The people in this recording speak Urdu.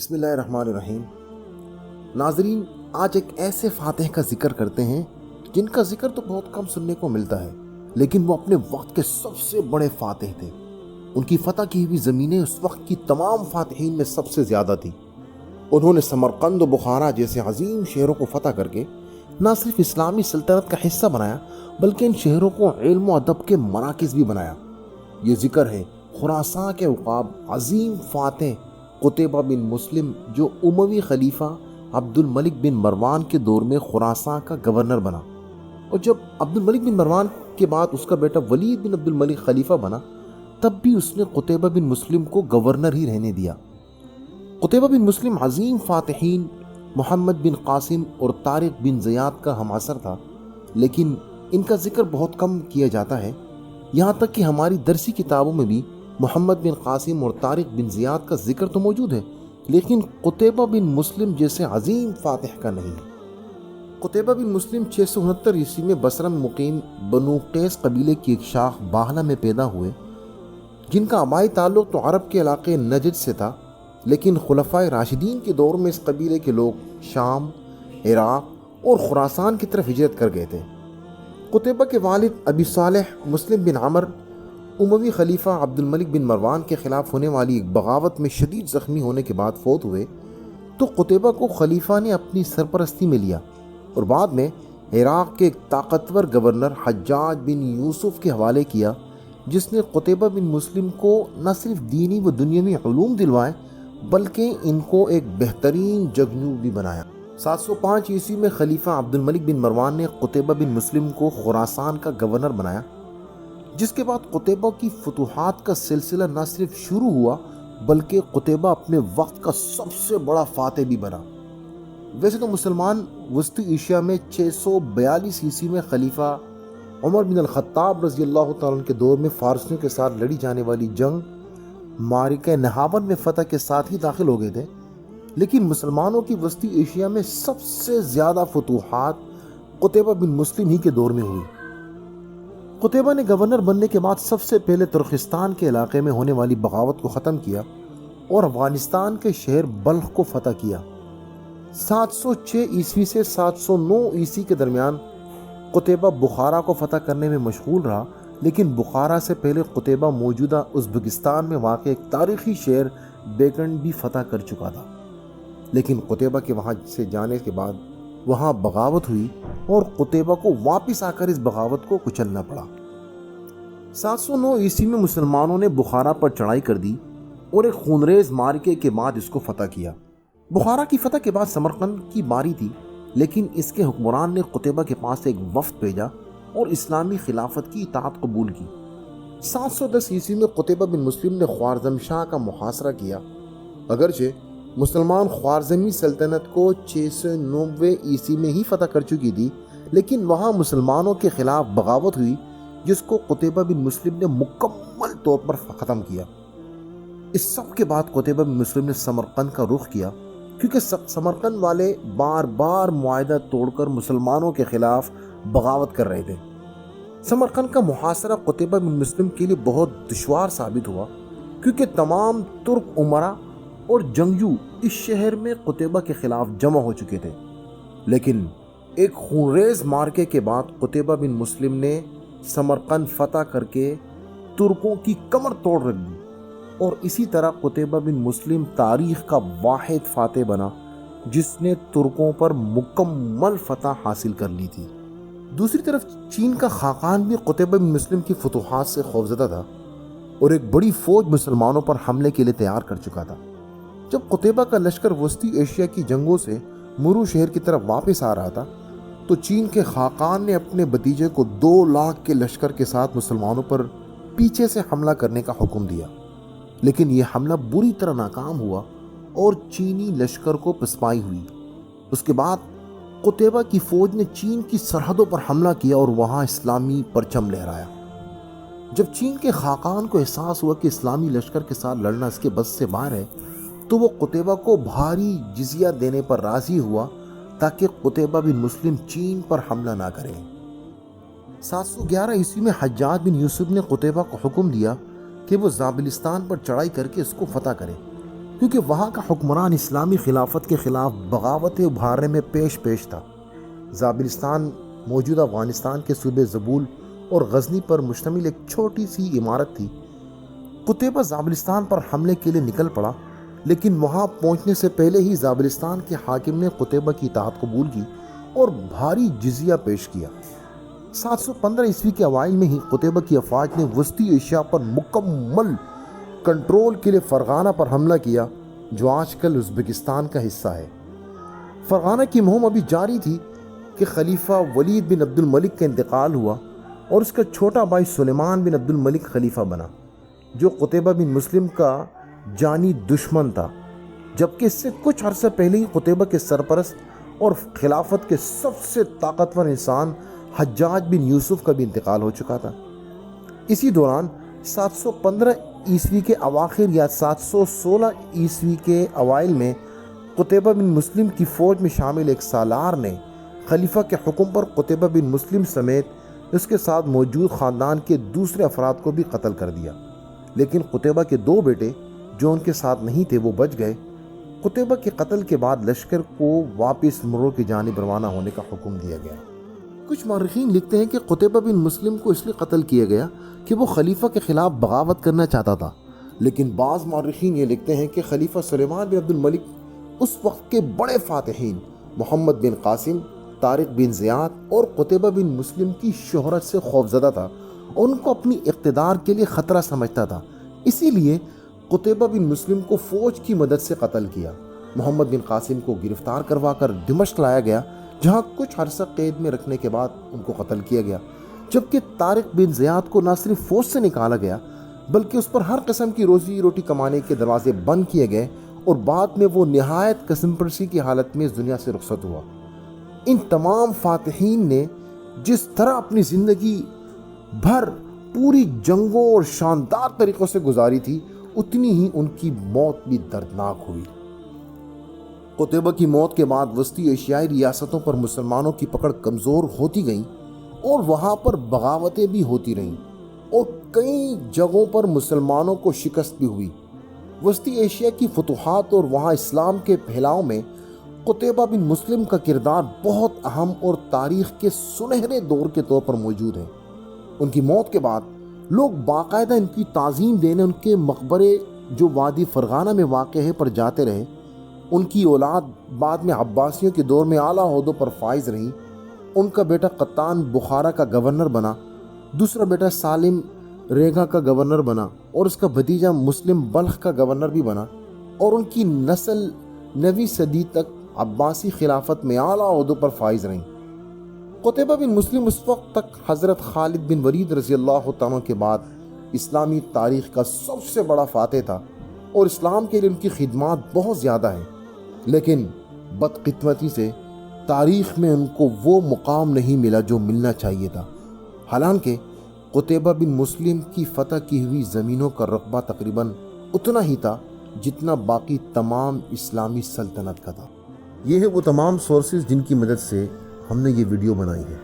بسم اللہ الرحمن الرحیم۔ ناظرین، آج ایک ایسے فاتح کا ذکر کرتے ہیں جن کا ذکر تو بہت کم سننے کو ملتا ہے، لیکن وہ اپنے وقت کے سب سے بڑے فاتح تھے۔ ان کی فتح کی ہوئی زمینیں اس وقت کی تمام فاتحین میں سب سے زیادہ تھی۔ انہوں نے سمرقند و بخارا جیسے عظیم شہروں کو فتح کر کے نہ صرف اسلامی سلطنت کا حصہ بنایا بلکہ ان شہروں کو علم و ادب کے مراکز بھی بنایا۔ یہ ذکر ہے خراساں کے عقاب عظیم فاتح قتیبہ بن مسلم، جو اموی خلیفہ عبد الملک بن مروان کے دور میں خراساں کا گورنر بنا، اور جب عبد الملک بن مروان کے بعد اس کا بیٹا ولید بن عبد الملک خلیفہ بنا تب بھی اس نے قتیبہ بن مسلم کو گورنر ہی رہنے دیا۔ قتیبہ بن مسلم عظیم فاتحین محمد بن قاسم اور طارق بن زیاد کا ہم عصر تھا، لیکن ان کا ذکر بہت کم کیا جاتا ہے، یہاں تک کہ ہماری درسی کتابوں میں بھی محمد بن قاسم اور طارق بن زیاد کا ذکر تو موجود ہے، لیکن قتیبہ بن مسلم جیسے عظیم فاتح کا نہیں ہے۔ قتیبہ بن مسلم 669 عیسوی میں بصرہ میں مقیم بنو قیس قبیلے کی ایک شاخ باہلا میں پیدا ہوئے، جن کا آبائی تعلق تو عرب کے علاقے نجد سے تھا، لیکن خلفائے راشدین کے دور میں اس قبیلے کے لوگ شام، عراق اور خراسان کی طرف ہجرت کر گئے تھے۔ قتیبہ کے والد ابی صالح مسلم بن عمر اموی خلیفہ عبد الملک بن مروان کے خلاف ہونے والی ایک بغاوت میں شدید زخمی ہونے کے بعد فوت ہوئے، تو قتیبہ کو خلیفہ نے اپنی سرپرستی میں لیا اور بعد میں عراق کے ایک طاقتور گورنر حجاج بن یوسف کے حوالے کیا، جس نے قتیبہ بن مسلم کو نہ صرف دینی و دنیاوی علوم دلوائے بلکہ ان کو ایک بہترین جنگجو بھی بنایا۔ 705 عیسوی میں خلیفہ عبد الملک بن مروان نے قتیبہ بن مسلم کو خراسان کا گورنر بنایا، جس کے بعد قتیبہ کی فتوحات کا سلسلہ نہ صرف شروع ہوا بلکہ قتیبہ اپنے وقت کا سب سے بڑا فاتح بھی بنا۔ ویسے تو مسلمان وسطی ایشیا میں 642 عیسوی میں خلیفہ عمر بن الخطاب رضی اللہ تعالیٰ عنہ کے دور میں فارسیوں کے ساتھ لڑی جانے والی جنگ معرکہ نہاون میں فتح کے ساتھ ہی داخل ہو گئے تھے، لیکن مسلمانوں کی وسطی ایشیا میں سب سے زیادہ فتوحات قتیبہ بن مسلم ہی کے دور میں ہوئی۔ قتیبہ نے گورنر بننے کے بعد سب سے پہلے ترکستان کے علاقے میں ہونے والی بغاوت کو ختم کیا اور افغانستان کے شہر بلخ کو فتح کیا۔ 706 عیسوی سے 709 عیسوی کے درمیان قتیبہ بخارا کو فتح کرنے میں مشغول رہا، لیکن بخارا سے پہلے قتیبہ موجودہ ازبکستان میں واقع ایک تاریخی شہر بیکن بھی فتح کر چکا تھا، لیکن قتیبہ کے وہاں سے جانے کے بعد وہاں بغاوت ہوئی اور قتیبہ کو واپس آ کر اس بغاوت کو کچلنا پڑا۔ 709 عیسوی میں مسلمانوں نے بخارا پر چڑھائی کر دی اور ایک خونریز معرکے کے بعد اس کو فتح کیا۔ بخارا کی فتح کے بعد سمرقند کی باری تھی، لیکن اس کے حکمران نے قتیبہ کے پاس ایک وفد بھیجا اور اسلامی خلافت کی اطاعت قبول کی۔ 710 عیسوی میں قتیبہ بن مسلم نے خوارزم شاہ کا محاصرہ کیا۔ اگرچہ مسلمان خوارزمی سلطنت کو 690 عیسوی میں ہی فتح کر چکی تھی، لیکن وہاں مسلمانوں کے خلاف بغاوت ہوئی جس کو قتیبہ بن مسلم نے مکمل طور پر ختم کیا۔ اس سب کے بعد قتیبہ بن مسلم نے سمرقند کا رخ کیا، کیونکہ سمرقند والے بار بار معاہدہ توڑ کر مسلمانوں کے خلاف بغاوت کر رہے تھے۔ سمرقند کا محاصرہ قتیبہ بن مسلم کے لیے بہت دشوار ثابت ہوا، کیونکہ تمام ترک امراء اور جنگجو اس شہر میں قتیبہ کے خلاف جمع ہو چکے تھے، لیکن ایک خونریز معرکے کے بعد قتیبہ بن مسلم نے سمرقند فتح کر کے ترکوں کی کمر توڑ رکھ دی، اور اسی طرح قتیبہ بن مسلم تاریخ کا واحد فاتح بنا جس نے ترکوں پر مکمل فتح حاصل کر لی تھی۔ دوسری طرف چین کا خاقان بھی قتیبہ بن مسلم کی فتوحات سے خوفزدہ تھا اور ایک بڑی فوج مسلمانوں پر حملے کے لیے تیار کر چکا تھا۔ جب قتیبہ کا لشکر وسطی ایشیا کی جنگوں سے مرو شہر کی طرف واپس آ رہا تھا تو چین کے خاقان نے اپنے بھتیجے کو 2 لاکھ کے لشکر کے ساتھ مسلمانوں پر پیچھے سے حملہ کرنے کا حکم دیا، لیکن یہ حملہ بری طرح ناکام ہوا اور چینی لشکر کو پسپائی ہوئی۔ اس کے بعد قتیبہ کی فوج نے چین کی سرحدوں پر حملہ کیا اور وہاں اسلامی پرچم لہرایا۔ جب چین کے خاقان کو احساس ہوا کہ اسلامی لشکر کے ساتھ لڑنا اس کے بس سے باہر ہے تو وہ قتیبہ کو بھاری جزیہ دینے پر راضی ہوا تاکہ قتیبہ بن مسلم چین پر حملہ نہ کریں۔ 711 عیسوی میں حجاج بن یوسف نے قتیبہ کو حکم دیا کہ وہ زابلستان پر چڑھائی کر کے اس کو فتح کرے، کیونکہ وہاں کا حکمران اسلامی خلافت کے خلاف بغاوتیں ابھارنے میں پیش تھا۔ زابلستان موجودہ افغانستان کے صوبے زبول اور غزنی پر مشتمل ایک چھوٹی سی عمارت تھی۔ قتیبہ زابلستان پر حملے کے لیے نکل پڑا، لیکن وہاں پہنچنے سے پہلے ہی زابلستان کے حاکم نے قتیبہ کی اطاعت قبول کی اور بھاری جزیہ پیش کیا۔ 715 عیسوی کے اوائل میں ہی قتیبہ کی افواج نے وسطی ایشیا پر مکمل کنٹرول کے لیے فرغانہ پر حملہ کیا، جو آج کل ازبکستان کا حصہ ہے۔ فرغانہ کی مہم ابھی جاری تھی کہ خلیفہ ولید بن عبد الملک کا انتقال ہوا اور اس کا چھوٹا بھائی سلیمان بن عبد الملک خلیفہ بنا، جو قتیبہ بن مسلم کا جانی دشمن تھا، جبکہ اس سے کچھ عرصہ پہلے ہی قتیبہ کے سرپرست اور خلافت کے سب سے طاقتور انسان حجاج بن یوسف کا بھی انتقال ہو چکا تھا۔ اسی دوران 715 عیسوی کے اواخر یا 716 عیسوی کے اوائل میں قتیبہ بن مسلم کی فوج میں شامل ایک سالار نے خلیفہ کے حکم پر قتیبہ بن مسلم سمیت اس کے ساتھ موجود خاندان کے دوسرے افراد کو بھی قتل کر دیا، لیکن قتیبہ کے 2 بیٹے جو ان کے ساتھ نہیں تھے وہ بچ گئے۔ قتیبہ کے قتل کے بعد لشکر کو واپس مرو کی جانب روانہ ہونے کا حکم دیا گیا۔ کچھ مورخین لکھتے ہیں کہ قتیبہ بن مسلم کو اس لیے قتل کیا گیا کہ وہ خلیفہ کے خلاف بغاوت کرنا چاہتا تھا، لیکن بعض مورخین یہ لکھتے ہیں کہ خلیفہ سلیمان بن عبد الملک اس وقت کے بڑے فاتحین محمد بن قاسم، طارق بن زیاد اور قتیبہ بن مسلم کی شہرت سے خوفزدہ تھا اور ان کو اپنی اقتدار کے لیے خطرہ سمجھتا تھا، اسی لیے قتیبہ بن مسلم کو فوج کی مدد سے قتل کیا۔ محمد بن قاسم کو گرفتار کروا کر دمشق لایا گیا، جہاں کچھ عرصہ قید میں رکھنے کے بعد ان کو قتل کیا گیا، جبکہ طارق بن زیاد کو نہ صرف فوج سے نکالا گیا بلکہ اس پر ہر قسم کی روزی روٹی کمانے کے دروازے بند کیے گئے اور بعد میں وہ نہایت قسم پرسی کی حالت میں اس دنیا سے رخصت ہوا۔ ان تمام فاتحین نے جس طرح اپنی زندگی بھر پوری جنگوں اور شاندار طریقوں سے گزاری تھی، اتنی ہی ان کی موت بھی دردناک ہوئی۔ قتیبہ کی موت کے بعد وسطی ایشیائی ریاستوں پر مسلمانوں کی پکڑ کمزور ہوتی گئی اور وہاں پر بغاوتیں بھی ہوتی رہیں اور کئی جگہوں پر مسلمانوں کو شکست بھی ہوئی۔ وسطی ایشیا کی فتوحات اور وہاں اسلام کے پھیلاؤ میں قتیبہ بن مسلم کا کردار بہت اہم اور تاریخ کے سنہرے دور کے طور پر موجود ہے۔ ان کی موت کے بعد لوگ باقاعدہ ان کی تعظیم دینے ان کے مقبرے جو وادی فرغانہ میں واقع ہے پر جاتے رہے۔ ان کی اولاد بعد میں عباسیوں کے دور میں اعلیٰ عہدوں پر فائز رہی۔ ان کا بیٹا قطان بخارا کا گورنر بنا، دوسرا بیٹا سالم ریگا کا گورنر بنا اور اس کا بھتیجہ مسلم بلخ کا گورنر بھی بنا، اور ان کی نسل 9ویں صدی تک عباسی خلافت میں اعلیٰ عہدوں پر فائز رہیں۔ قتیبہ بن مسلم اس وقت تک حضرت خالد بن ولید رضی اللہ تعالیٰ کے بعد اسلامی تاریخ کا سب سے بڑا فاتح تھا اور اسلام کے لیے ان کی خدمات بہت زیادہ ہیں، لیکن بدقسمتی سے تاریخ میں ان کو وہ مقام نہیں ملا جو ملنا چاہیے تھا۔ حالانکہ قتیبہ بن مسلم کی فتح کی ہوئی زمینوں کا رقبہ تقریباً اتنا ہی تھا جتنا باقی تمام اسلامی سلطنت کا تھا۔ یہ ہے وہ تمام سورسز جن کی مدد سے ہم نے یہ ویڈیو بنائی ہے۔